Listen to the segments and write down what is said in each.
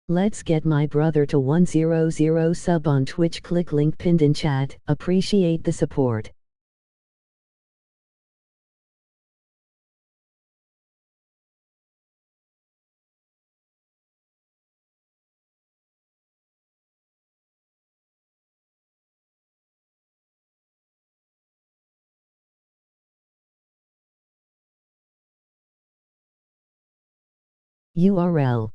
Let's get my brother to 100 sub on Twitch. Click link pinned in chat. Appreciate the support. URL.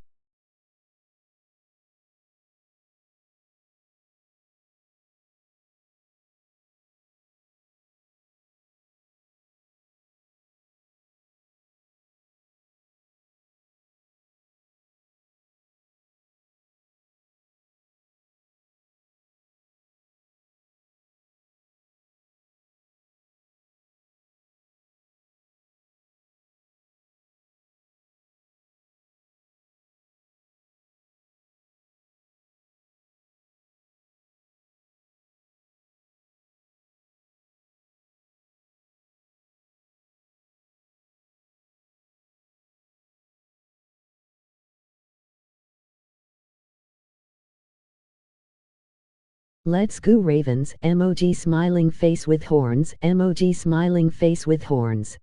Let's go Ravens. Emoji smiling face with horns. Emoji smiling face with horns.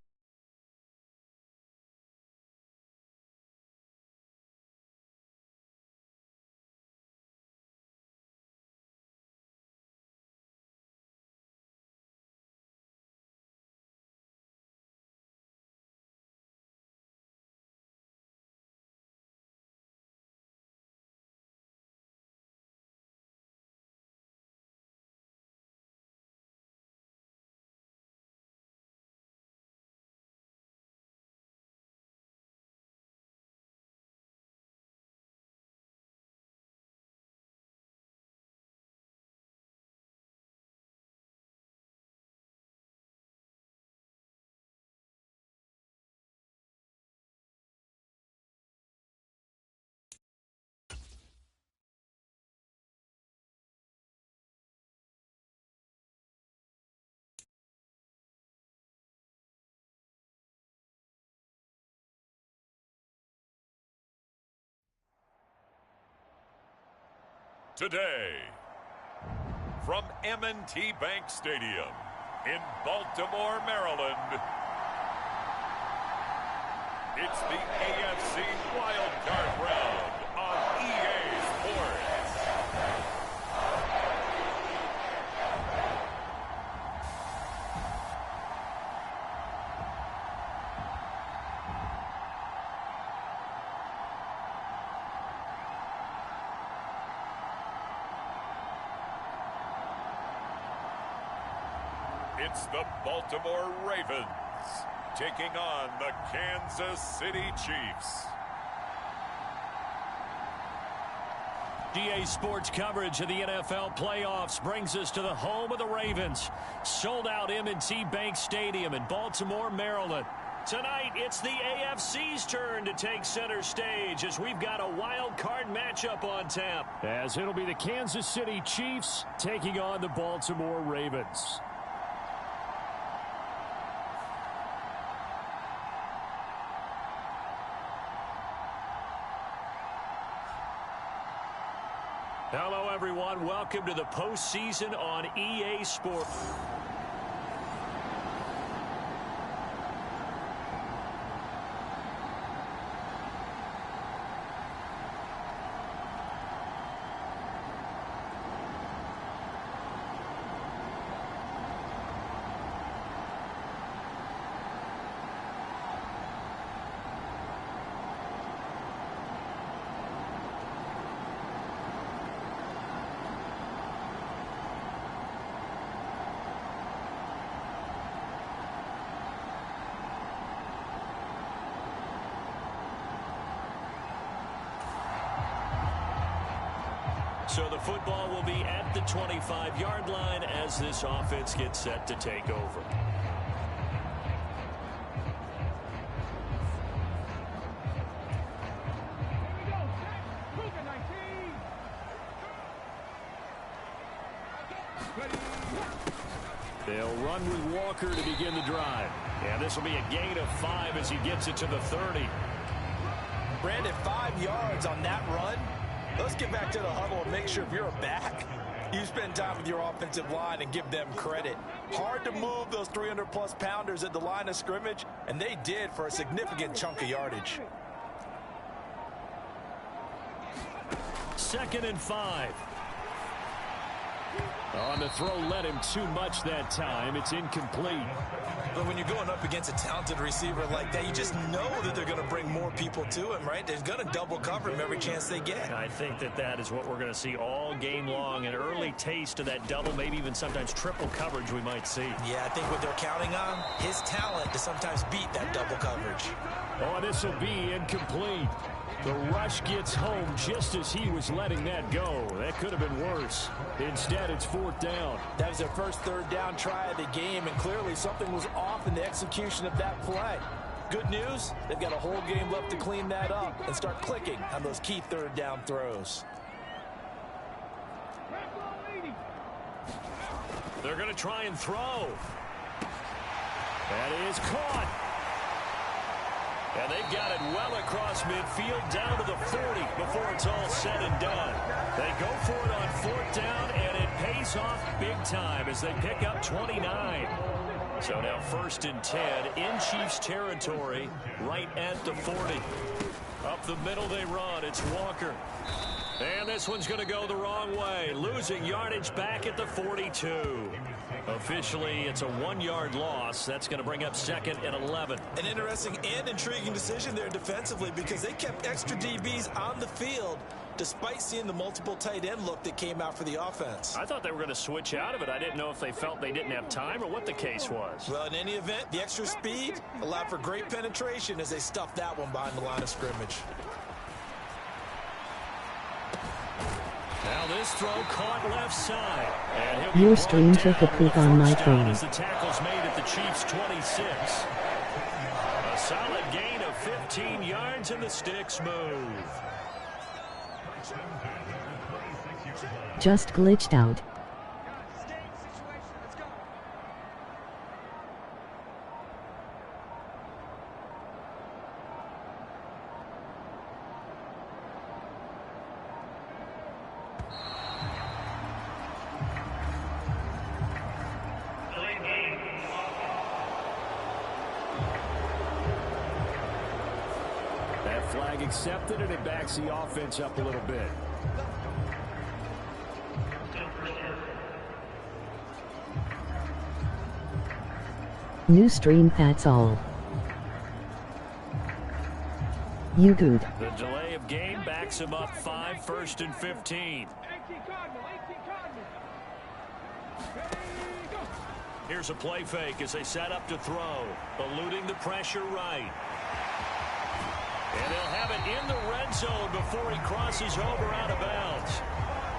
Today, from M&T Bank Stadium in Baltimore, Maryland, it's the AFC Wildcard Round on EA Sports. It's the Baltimore Ravens taking on the Kansas City Chiefs. EA Sports coverage of the NFL playoffs brings us to the home of the Ravens. Sold out M&T Bank Stadium in Baltimore, Maryland. Tonight, it's the AFC's turn to take center stage as we've got a wild card matchup on tap. As it'll be the Kansas City Chiefs taking on the Baltimore Ravens. Hello, everyone. Welcome to the postseason on EA Sports. So the football will be at the 25-yard line as this offense gets set to take over. They'll run with Walker to begin the drive. And this will be a gain of 5 as he gets it to the 30. Brandon, 5 yards on that run. Let's get back to the huddle and make sure if you're a back, you spend time with your offensive line and give them credit. Hard to move those 300-plus pounders at the line of scrimmage, and they did for a significant chunk of yardage. 2nd and 5. On the throw, led him too much that time. It's incomplete. But when you're going up against a talented receiver like that, you just know that they're going to bring more people to him, right? They're going to double cover him every chance they get. I think that is what we're going to see all game long. An early taste of that double, maybe even sometimes triple coverage we might see. Yeah, I think what they're counting on, his talent to sometimes beat that double coverage. Oh, this will be incomplete. The rush gets home just as he was letting that go. That could have been worse. Instead, it's 4th down. That was their first 3rd down try of the game, and clearly something was off in the execution of that play. Good news, they've got a whole game left to clean that up and start clicking on those key 3rd down throws. They're going to try and throw. That is caught. And they've got it well across midfield down to the 40 before it's all said and done. They go for it on 4th down, and it pays off big time as they pick up 29. So now 1st and 10 in Chiefs territory right at the 40. Up the middle they run. It's Walker. And this one's going to go the wrong way. Losing yardage back at the 42. Officially, it's a 1-yard loss. That's going to bring up 2nd and 11. An interesting and intriguing decision there defensively because they kept extra DBs on the field despite seeing the multiple tight end look that came out for the offense. I thought they were going to switch out of it. I didn't know if they felt they didn't have time or what the case was. Well, in any event, the extra speed allowed for great penetration as they stuffed that one behind the line of scrimmage. Now this throw caught left side. Your stream took a poop on my phone. As the tackle's made at the Chiefs' 26. A solid gain of 15 yards and the sticks move. Just glitched out. Flag accepted, and it backs the offense up a little bit. New stream, that's all. You good. The delay of game backs him up 5, 1st and 15. Here's a play fake as they set up to throw. Eluding the pressure right. And they'll have it in the red zone before he crosses over out of bounds.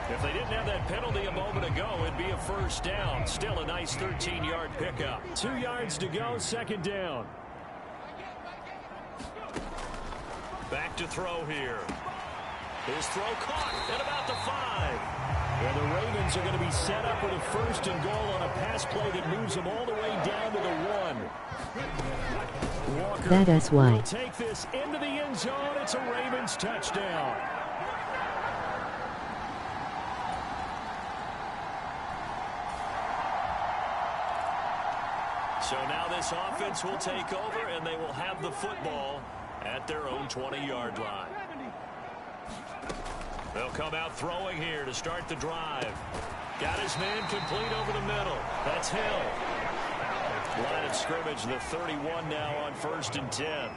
If they didn't have that penalty a moment ago, it'd be a 1st down. Still a nice 13-yard pickup. 2 yards to go, 2nd down. Back to throw here. His throw caught at about the 5. And the Ravens are going to be set up with a 1st and goal on a pass play that moves them all the way down to the 1. Walker That is why. will take this into the end zone. It's a Ravens touchdown. So now this offense will take over, and they will have the football at their own 20-yard line. They'll come out throwing here to start the drive. Got his man complete over the middle. That's Hill. Line of scrimmage, the 31 now on 1st and 10.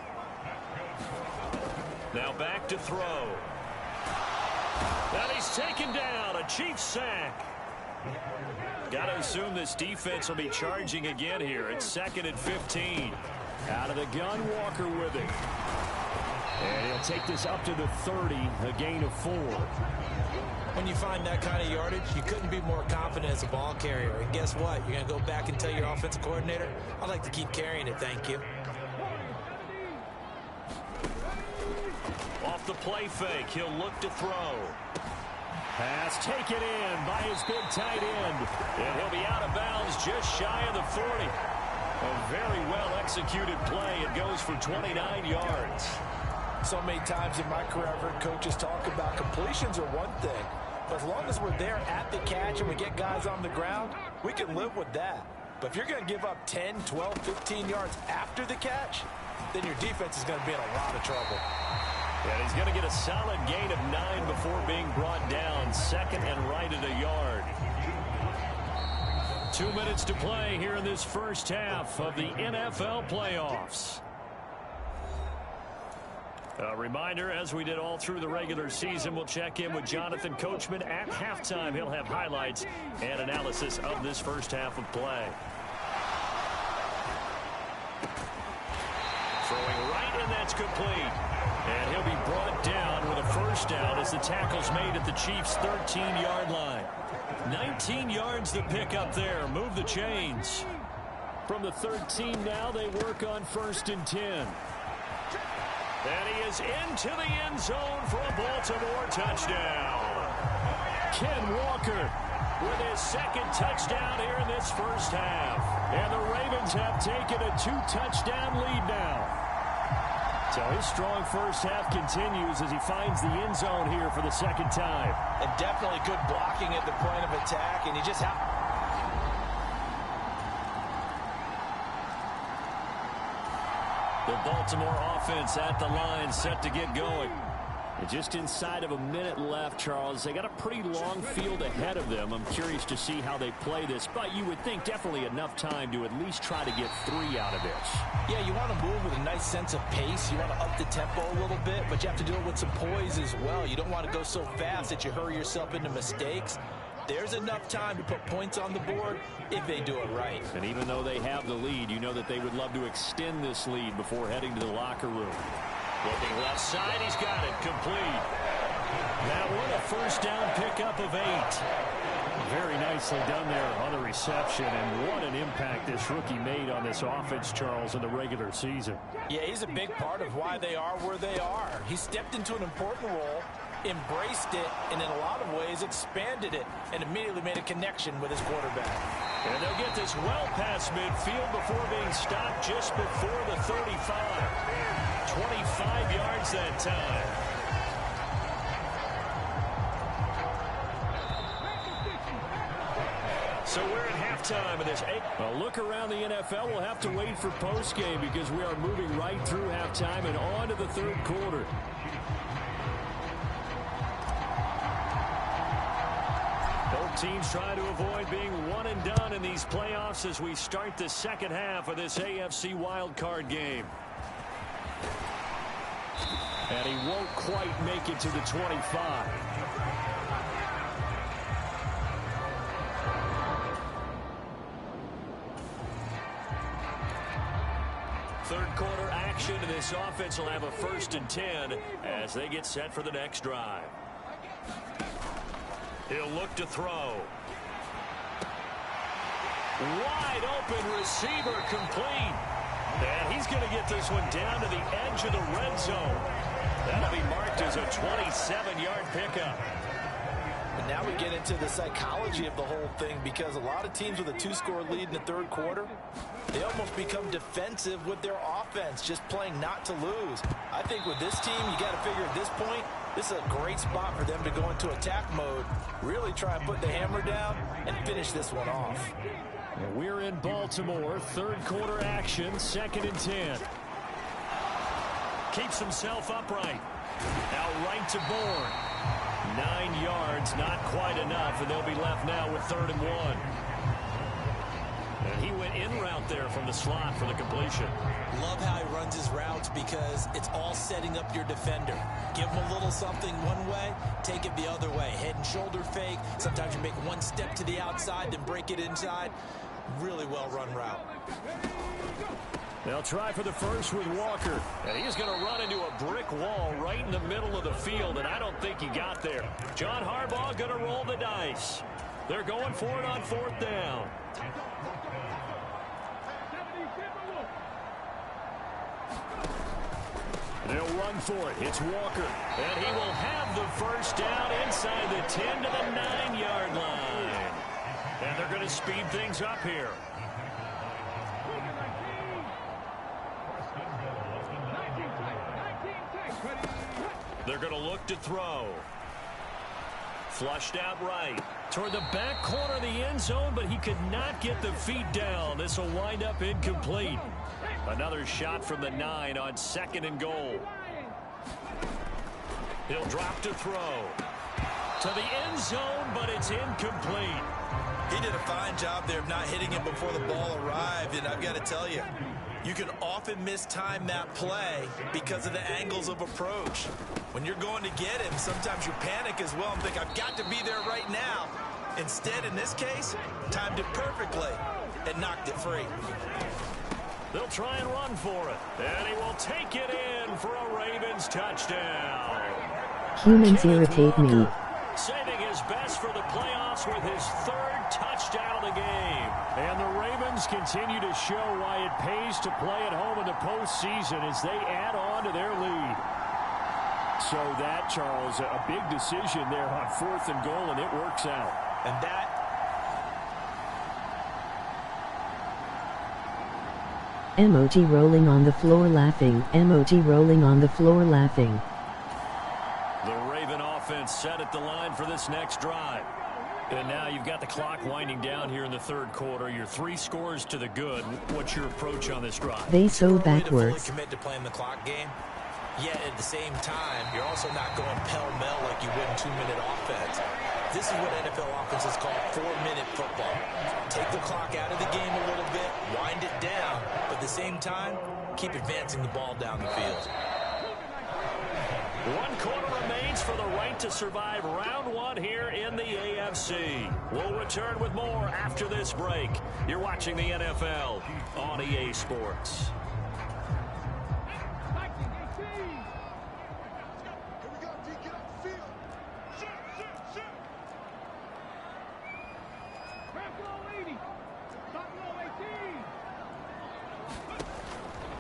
Now back to throw. And he's taken down. A Chiefs sack. Got to assume this defense will be charging again here. It's 2nd and 15. Out of the gun, Walker with it. And he'll take this up to the 30, a gain of 4. When you find that kind of yardage, you couldn't be more confident as a ball carrier. And guess what? You're going to go back and tell your offensive coordinator, I'd like to keep carrying it, thank you. Off the play fake, he'll look to throw. Pass taken in by his big tight end. And he'll be out of bounds just shy of the 40. A very well executed play. It goes for 29 yards. So many times in my career, I've heard coaches talk about completions are one thing, but as long as we're there at the catch and we get guys on the ground, we can live with that. But if you're going to give up 10, 12, 15 yards after the catch, then your defense is going to be in a lot of trouble. And he's going to get a solid gain of 9 before being brought down. Second and right at a yard. 2 minutes to play here in this first half of the NFL playoffs. A reminder, as we did all through the regular season, we'll check in with Jonathan Coachman at halftime. He'll have highlights and analysis of this first half of play. Throwing right, and that's complete. And he'll be brought down with a first down as the tackle's made at the Chiefs' 13-yard line. 19 yards to pick up there. Move the chains. From the 13 now, they work on 1st and 10. And he is into the end zone for a Baltimore touchdown. Ken Walker with his second touchdown here in this first half. And the Ravens have taken a 2-touchdown lead now. So his strong first half continues as he finds the end zone here for the second time. And definitely good blocking at the point of attack, and he just The Baltimore offense at the line, set to get going. And just inside of a minute left, Charles. They got a pretty long field ahead of them. I'm curious to see how they play this, but you would think definitely enough time to at least try to get 3 out of this. Yeah, you want to move with a nice sense of pace. You want to up the tempo a little bit, but you have to do it with some poise as well. You don't want to go so fast that you hurry yourself into mistakes. There's enough time to put points on the board if they do it right. And even though they have the lead, you know that they would love to extend this lead before heading to the locker room. Looking left side, he's got it complete. Now what a first down pickup of 8. Very nicely done there on the reception, and what an impact this rookie made on this offense, Charles, in the regular season. Yeah, he's a big part of why they are where they are. He stepped into an important role, embraced it, and in a lot of ways expanded it, and immediately made a connection with his quarterback. And they'll get this well past midfield before being stopped just before the 35. 25 yards that time. So we're at halftime of this. A look around the NFL. We'll have to wait for postgame because we are moving right through halftime and on to the third quarter. Both teams trying to avoid being one and done in these playoffs as we start the second half of this AFC wildcard game. And he won't quite make it to the 25. Third quarter action, and this offense will have a 1st and 10 as they get set for the next drive. He'll look to throw. Wide open receiver complete. And he's going to get this one down to the edge of the red zone. That'll be marked as a 27-yard pickup. And now we get into the psychology of the whole thing, because a lot of teams with a 2-score lead in the third quarter, they almost become defensive with their offense, just playing not to lose. I think with this team, you got to figure at this point, this is a great spot for them to go into attack mode, really try and put the hammer down and finish this one off. We're in Baltimore, third quarter action, 2nd and 10. Keeps himself upright. Now right to Bourne. 9 yards, not quite enough, and they'll be left now with 3rd and 1. And he went in route there from the slot for the completion. Love how he runs his routes because it's all setting up your defender. Give him a little something one way, take it the other way. Head and shoulder fake. Sometimes you make one step to the outside, then break it inside. Really well run route. They'll try for the first with Walker. And he's going to run into a brick wall right in the middle of the field, and I don't think he got there. John Harbaugh going to roll the dice. They're going for it on 4th down. They'll run for it. It's Walker. And he will have the first down inside the 10 to the 9-yard line. And they're going to speed things up here. They're going to look to throw. Flushed out right. Toward the back corner of the end zone, but he could not get the feet down. This will wind up incomplete. Another shot from the 9 on 2nd and goal. He'll drop to throw. To the end zone, but it's incomplete. He did a fine job there of not hitting it before the ball arrived, and I've got to tell you, you can often mistime that play because of the angles of approach. When you're going to get him, sometimes you panic as well and think, I've got to be there right now. Instead, in this case, timed it perfectly and knocked it free. They'll try and run for it. And he will take it in for a Ravens touchdown. Humans irritate me. Saving his best for the playoffs with his 3rd touchdown of the game. And the Ravens continue to show why it pays to play at home in the postseason as they add on to their lead. So that, Charles, a big decision there on 4th and goal, and it works out. And that... Emoji rolling on the floor laughing. Emoji rolling on the floor laughing. The Raven offense set at the line for this next drive. And now you've got the clock winding down here in the 3rd quarter. You're 3 scores to the good. What's your approach on this drive? They so To backwards. fully commit to playing the clock game. Yet at the same time, you're also not going pell-mell like you would in 2-minute offense. This is what NFL offenses call 4-minute football. Take the clock out of the game a little bit, wind it down, but at the same time, keep advancing the ball down the field. 1 quarter remains for the right to survive round 1 here in the AFC. We'll return with more after this break. You're watching the NFL on EA Sports.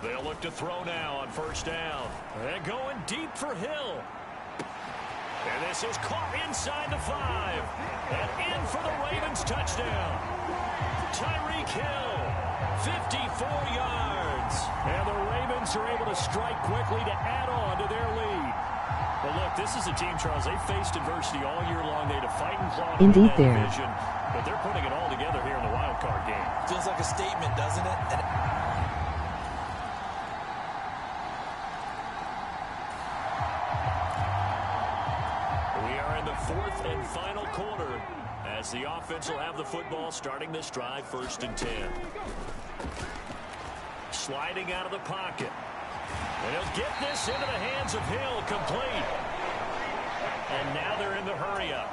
They'll look to throw now on 1st down. They're going deep for Hill. And this is caught inside the 5. And in for the Ravens touchdown. Tyreek Hill, 54 yards. And the Ravens are able to strike quickly to add on to their lead. But look, this is a team, Charles, they faced adversity all year long. They had to fight and claw to win that division. But they're putting it all together here in the wild card game. Feels like a statement, doesn't it? We are in the 4th and final quarter as the offense will have the football starting this drive 1st and 10. Sliding out of the pocket. And he'll get this into the hands of Hill, complete. And now they're in the hurry-up.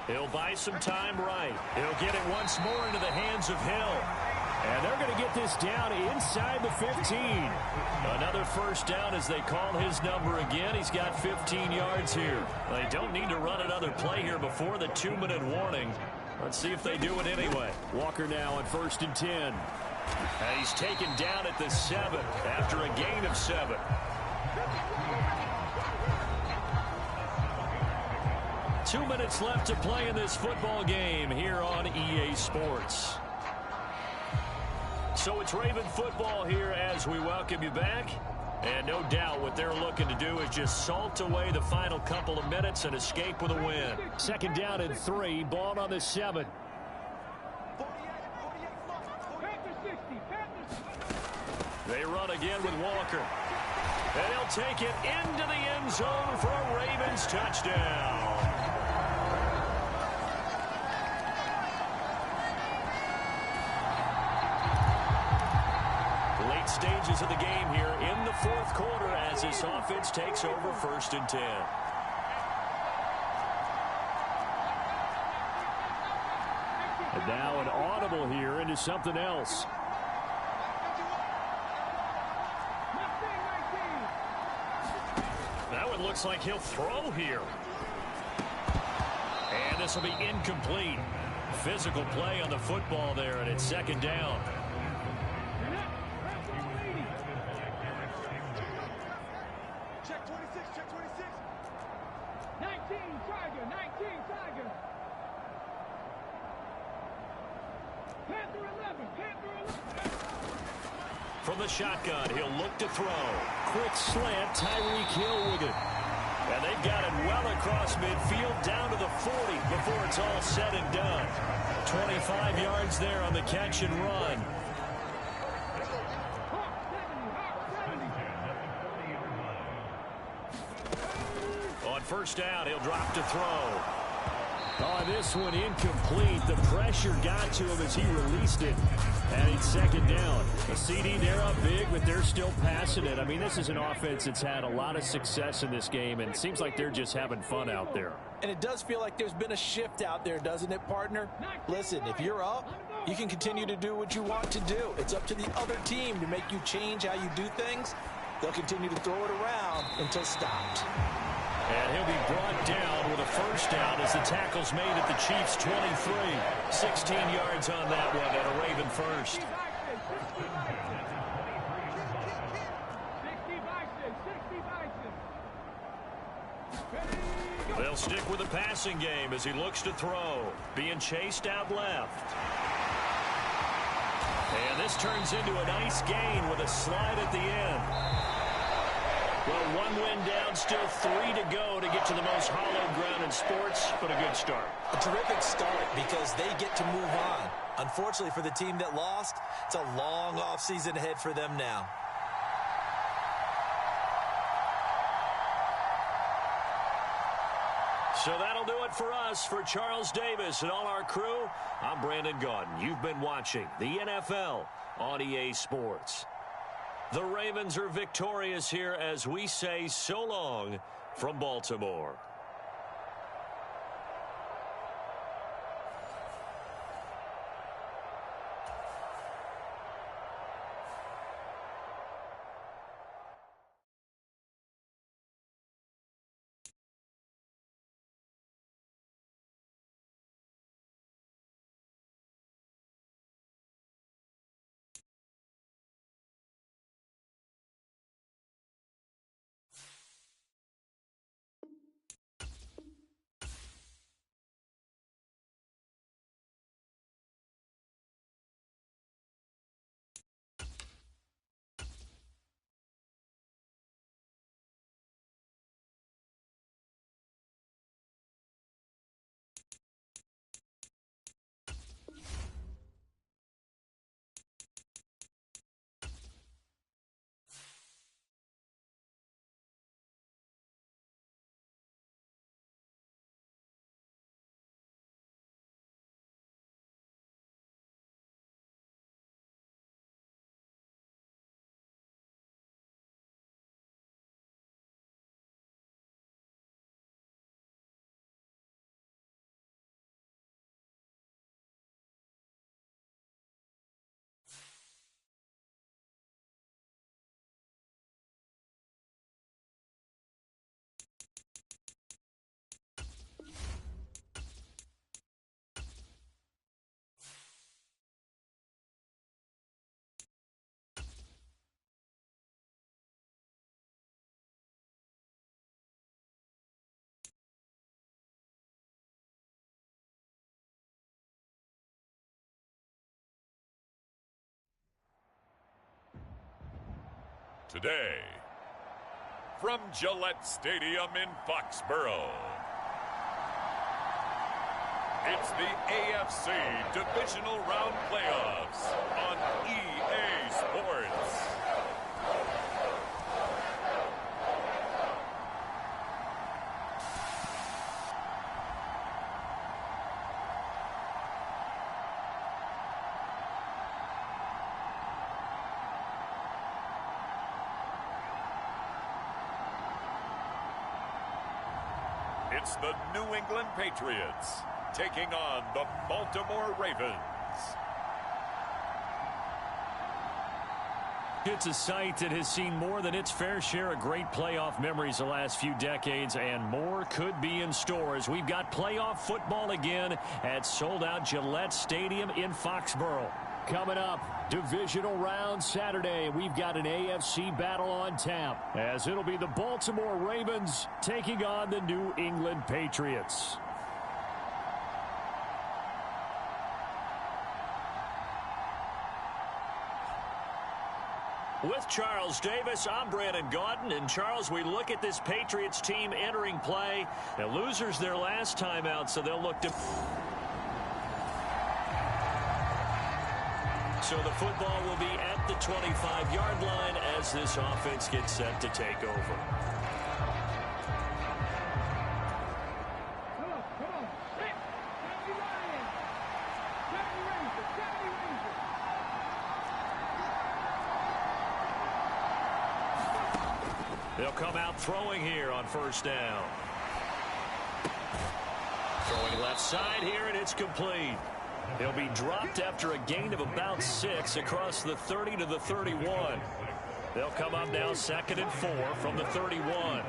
He'll buy some time right. He'll get it once more into the hands of Hill. And they're going to get this down inside the 15. Another 1st down as they call his number again. He's got 15 yards here. They don't need to run another play here before the 2-minute warning. Let's see if they do it anyway. Walker now on 1st and 10. And he's taken down at the 7 after a gain of 7. Two minutes left to play in this football game here on EA Sports. So it's Raven football here as we welcome you back. And no doubt what they're looking to do is just salt away the final couple of minutes and escape with a win. 2nd down and 3, ball on the 7. They run again with Walker. And he'll take it into the end zone for a Ravens touchdown. Late stages of the game here in the 4th quarter as this offense takes over 1st and 10. And now an audible here into something else. That one looks like he'll throw here. And this will be incomplete. Physical play on the football there, and it's 2nd down. Check 26, check 26. 19, Tiger, 19, Tiger. Panther 11, Panther 11. From the shotgun, he'll look to throw. Quick slant, Tyreek Hill with it. And they've got it well across midfield down to the 40 before it's all said and done. 25 yards there on the catch and run. On first down, he'll drop to throw. Oh, this one incomplete. The pressure got to him as he released it. And it's second down. A CD, they're up big, but they're still passing it. I mean, this is an offense that's had a lot of success in this game, and it seems like they're just having fun out there. And it does feel like there's been a shift out there, doesn't it, partner? Listen, if you're up, you can continue to do what you want to do. It's up to the other team to make you change how you do things. They'll continue to throw it around until stopped. And he'll be brought down with a first down as the tackle's made at the Chiefs' 23. 16 yards on that one and a Raven first. They'll stick with the passing game as he looks to throw. Being chased out left. And this turns into a nice gain with a slide at the end. Well, one win down, still 3 to go to get to the most hallowed ground in sports, but a good start. A terrific start because they get to move on. Unfortunately for the team that lost, it's a long offseason ahead for them now. So that'll do it for us. For Charles Davis and all our crew, I'm Brandon Gaudin. You've been watching the NFL on EA Sports. The Ravens are victorious here as we say so long from Baltimore. Today, from Gillette Stadium in Foxborough, it's the AFC Divisional Round Playoffs on EA Sports. It's the New England Patriots taking on the Baltimore Ravens. It's a sight that has seen more than its fair share of great playoff memories the last few decades, and more could be in store as we've got playoff football again at sold-out Gillette Stadium in Foxborough. Coming up, divisional round Saturday. We've got an AFC battle on tap, as it'll be the Baltimore Ravens taking on the New England Patriots. With Charles Davis, I'm Brandon Gaudin. And Charles, we look at this Patriots team entering play. The losers their last time out, so they'll look to... So the football will be at the 25-yard line as this offense gets set to take over. They'll come out throwing here on first down. Throwing left side here, and it's complete. He'll be dropped after a gain of about 6 across the 30 to the 31. They'll come up now 2nd and 4 from the 31.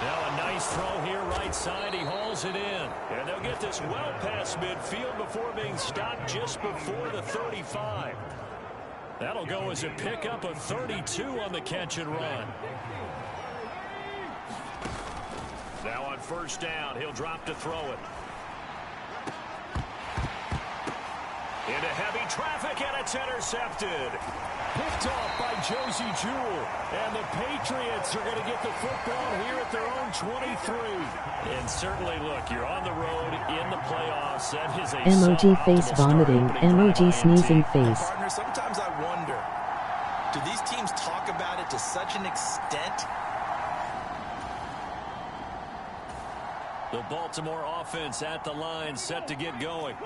Now a nice throw here right side. He hauls it in. And they'll get this well past midfield before being stopped just before the 35. That'll go as a pickup of 32 on the catch and run. Now on first down, he'll drop to throw it. Into heavy traffic, and it's intercepted. Picked off by Josie Jewell. And the Patriots are going to get the football here at their own 23. And certainly, look, you're on the road in the playoffs. That is a emoji face vomiting, emoji sneezing face. Partner, sometimes I wonder, do these teams talk about it to such an extent? The Baltimore offense at the line, set to get going.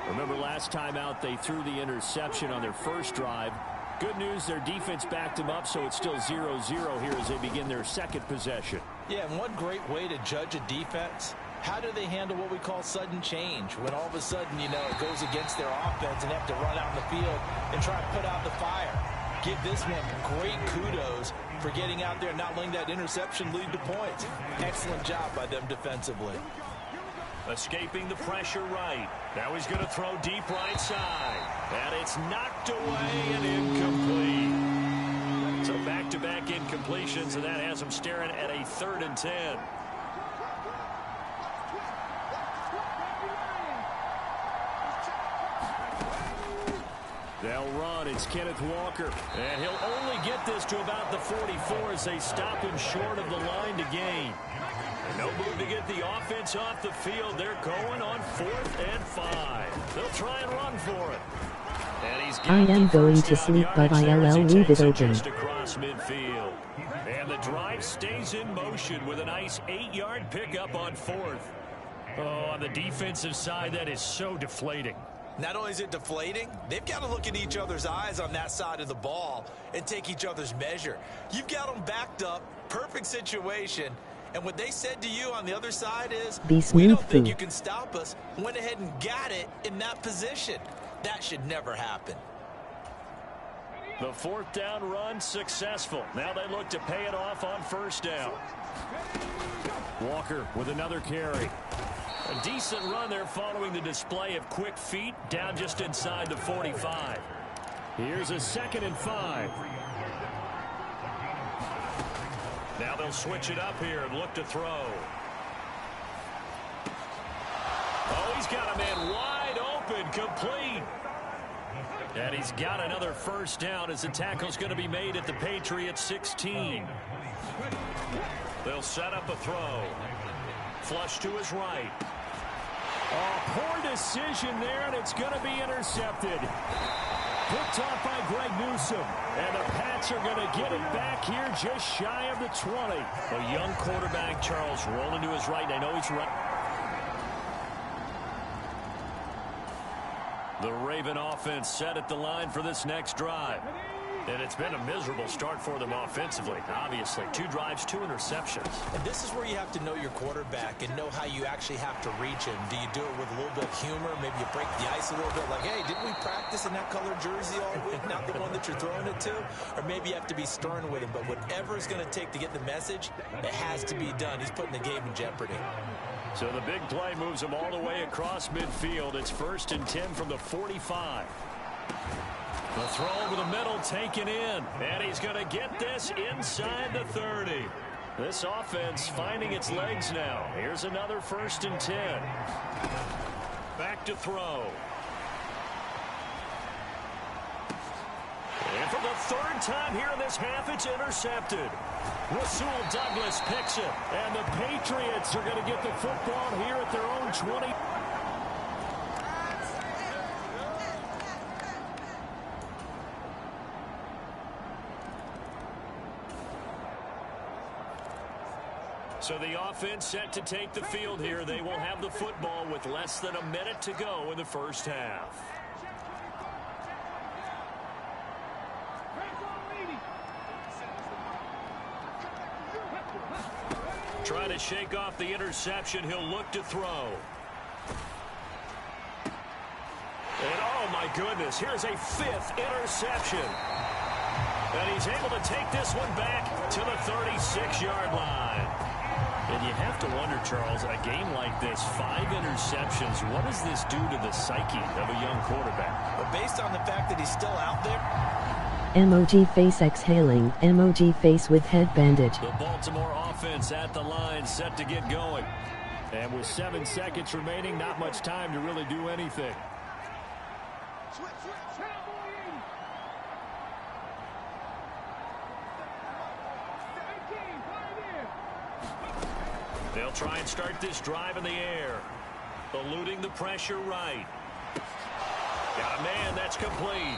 Remember last time out, they threw the interception on their first drive. Good news, their defense backed them up, so it's still 0-0 here as they begin their second possession. Yeah, and one great way to judge a defense, how do they handle what we call sudden change? When all of a sudden, you know, it goes against their offense and they have to run out in the field and try to put out the fire. Give this one great kudos for getting out there and not letting that interception lead to points. Excellent job by them defensively. Escaping the pressure right. Now he's going to throw deep right side. And it's knocked away and incomplete. So back-to-back incompletions, and that has him staring at a 3rd and 10. They'll run. It's Kenneth Walker. And he'll only get this to about the 44 as they stop him short of the line to gain. And no move to get the offense off the field. They're going on 4th and 5. They'll try and run for it. And he's I am going to sleep, but I'll leave it open. Just across midfield. And the drive stays in motion with a nice 8-yard pickup on 4th. Oh, on the defensive side, that is so deflating. Not only is it deflating, they've got to look in each other's eyes on that side of the ball and take each other's measure. You've got them backed up, perfect situation, and what they said to you on the other side is, we don't think you can stop us. Went ahead and got it in that position. That should never happen. The 4th down run successful. Now they look to pay it off on first down. Walker with another carry. A decent run there following the display of quick feet down just inside the 45. Here's a 2nd and 5. Now they'll switch it up here and look to throw. Oh, he's got a man wide open, complete. And he's got another first down as the tackle's going to be made at the Patriots 16. They'll set up a throw. Flush to his right. Oh, poor decision there, and it's going to be intercepted. Picked off by Greg Newsome. And the Pats are going to get it back here just shy of the 20. A young quarterback, Charles, rolling to his right. I know he's right. The Raven offense set at the line for this next drive. And it's been a miserable start for them offensively. Obviously, 2 drives, 2 interceptions. And this is where you have to know your quarterback and know how you actually have to reach him. Do you do it with a little bit of humor? Maybe you break the ice a little bit, like, hey, didn't we practice in that color jersey all week? Not the one that you're throwing it to? Or maybe you have to be stern with him. But whatever it's going to take to get the message, it has to be done. He's putting the game in jeopardy. So the big play moves them all the way across midfield. It's 1st and 10 from the 45. The throw over the middle taken in, and he's going to get this inside the 30. This offense finding its legs now. Here's another 1st and 10. Back to throw. And for the 3rd time here in this half, it's intercepted. Rasul Douglas picks it, and the Patriots are going to get the football here at their own 20. So the offense set to take the field here. They will have the football with less than a minute to go in the first half. Trying to shake off the interception. He'll look to throw. And oh my goodness, here's a 5th interception. And he's able to take this one back to the 36-yard line. And you have to wonder, Charles, a game like this, 5 interceptions, what does this do to the psyche of a young quarterback? But based on the fact that he's still out there. Emoji face exhaling, emoji face with head bandage. The Baltimore offense at the line, set to get going. And with 7 seconds remaining, not much time to really do anything. They'll try and start this drive in the air. Eluding the pressure right. Got a man, that's complete.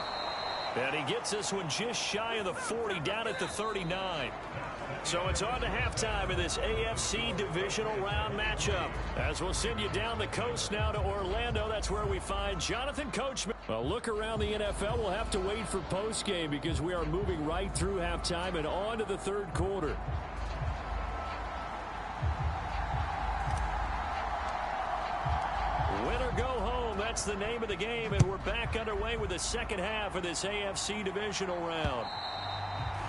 And he gets this one just shy of the 40, down at the 39. So it's on to halftime in this AFC divisional round matchup. As we'll send you down the coast now to Orlando. That's where we find Jonathan Coachman. Well, look around the NFL. We'll have to wait for postgame because we are moving right through halftime and on to the 3rd quarter. Win or go home, that's the name of the game, and we're back underway with the second half of this AFC divisional round.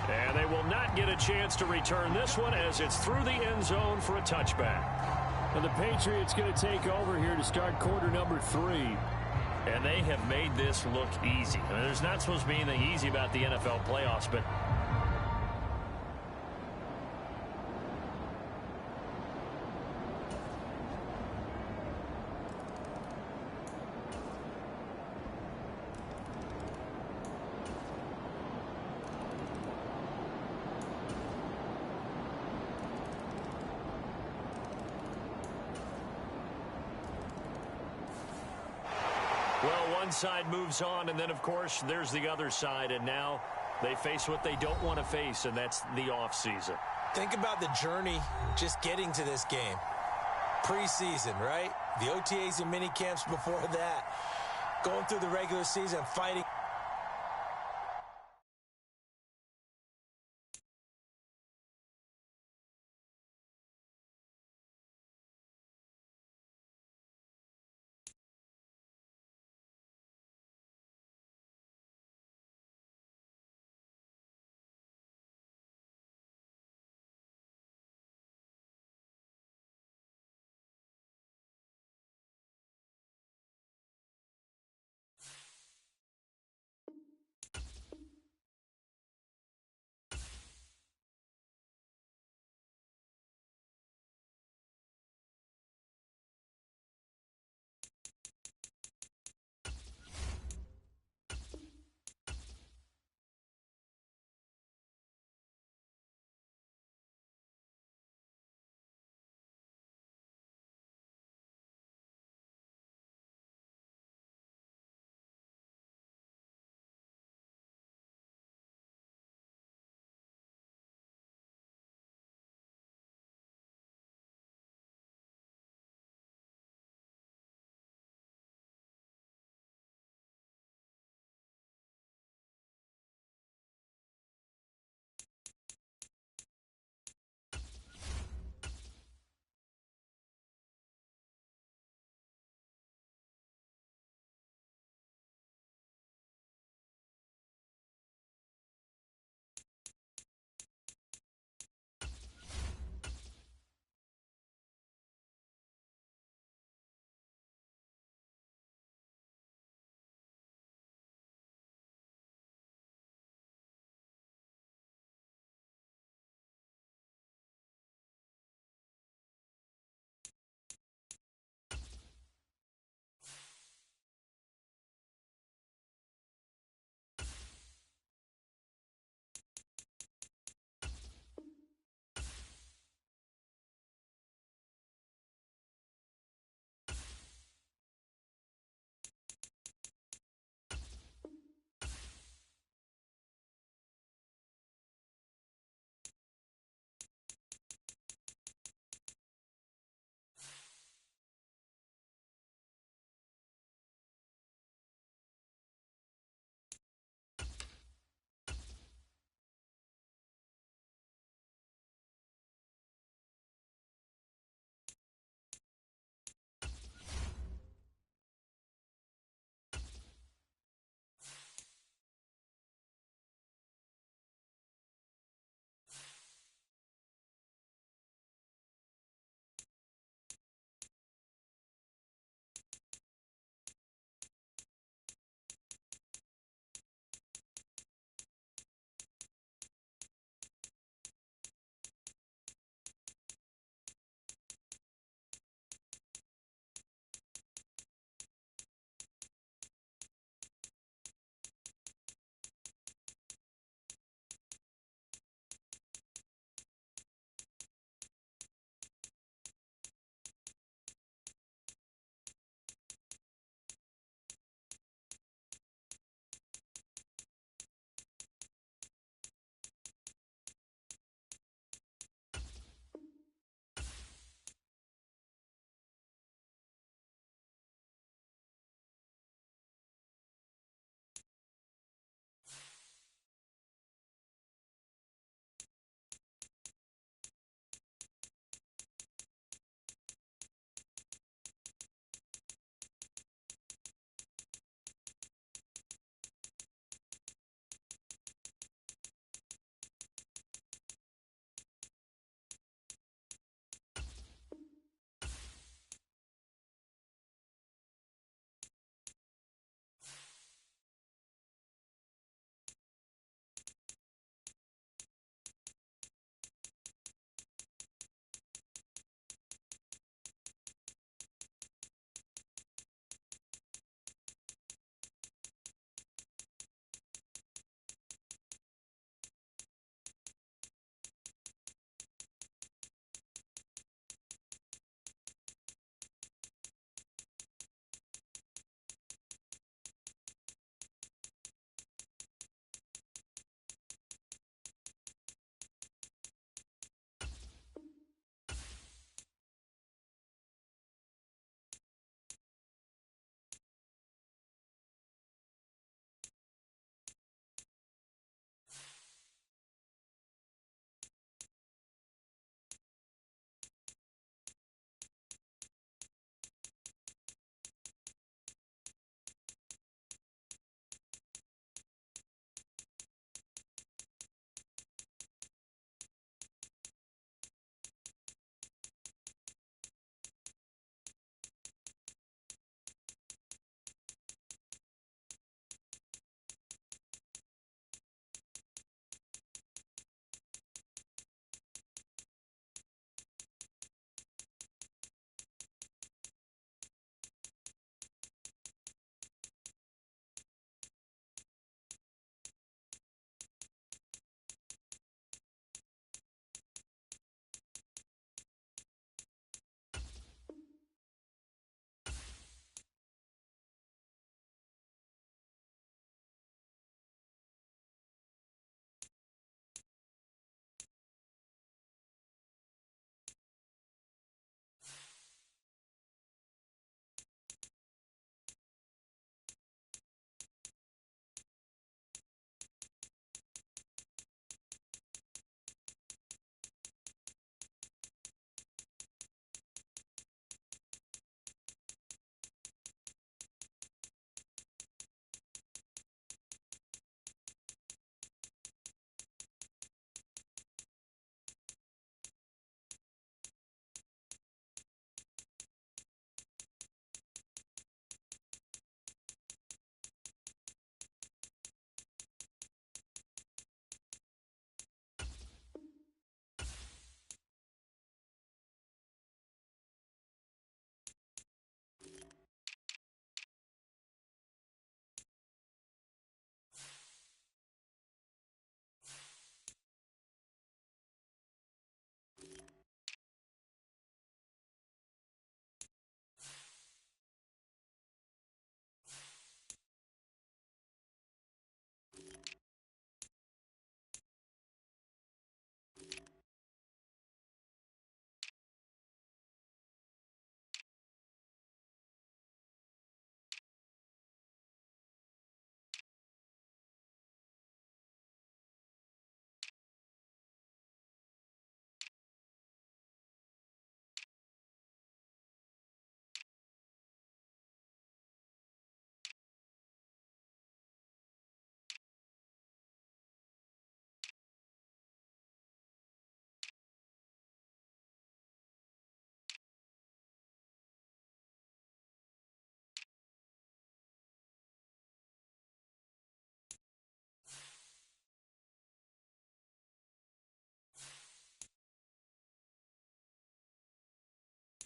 And they will not get a chance to return this one as it's through the end zone for a touchback. And the Patriots going to take over here to start quarter number 3. And they have made this look easy. I mean, there's not supposed to be anything easy about the NFL playoffs, but well, one side moves on, and then, of course, there's the other side, and now they face what they don't want to face, and that's the offseason. Think about the journey just getting to this game. Preseason, right? The OTAs and mini camps before that. Going through the regular season, fighting.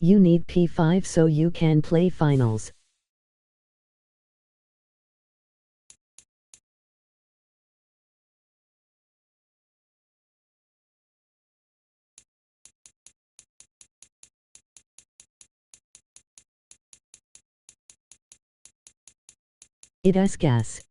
You need P5 so you can play finals. It is gas.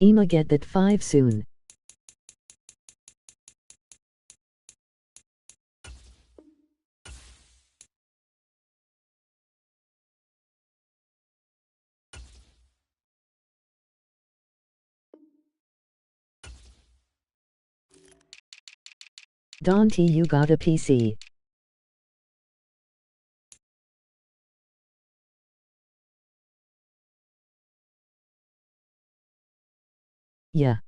I'ma get that 5 soon. Dante, you got a PC. Yeah.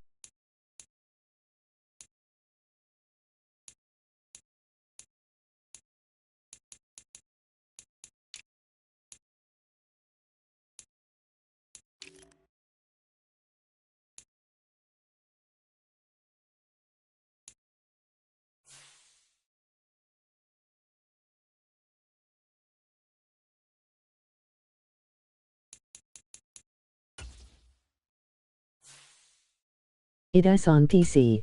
It is on PC.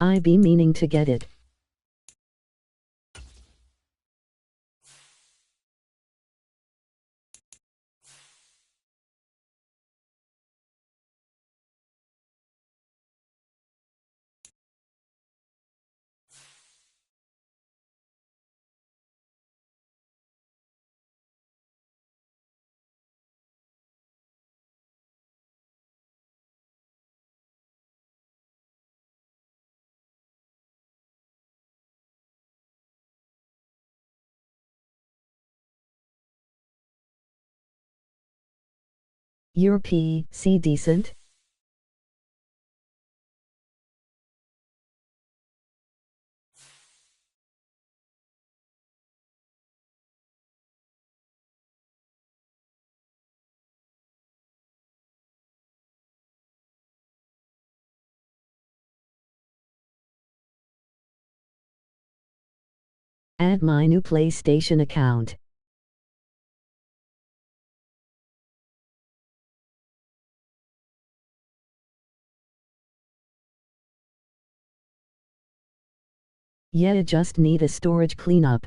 I be meaning to get it. Your PC decent? Add my new PlayStation account. Yeah, just need a storage cleanup.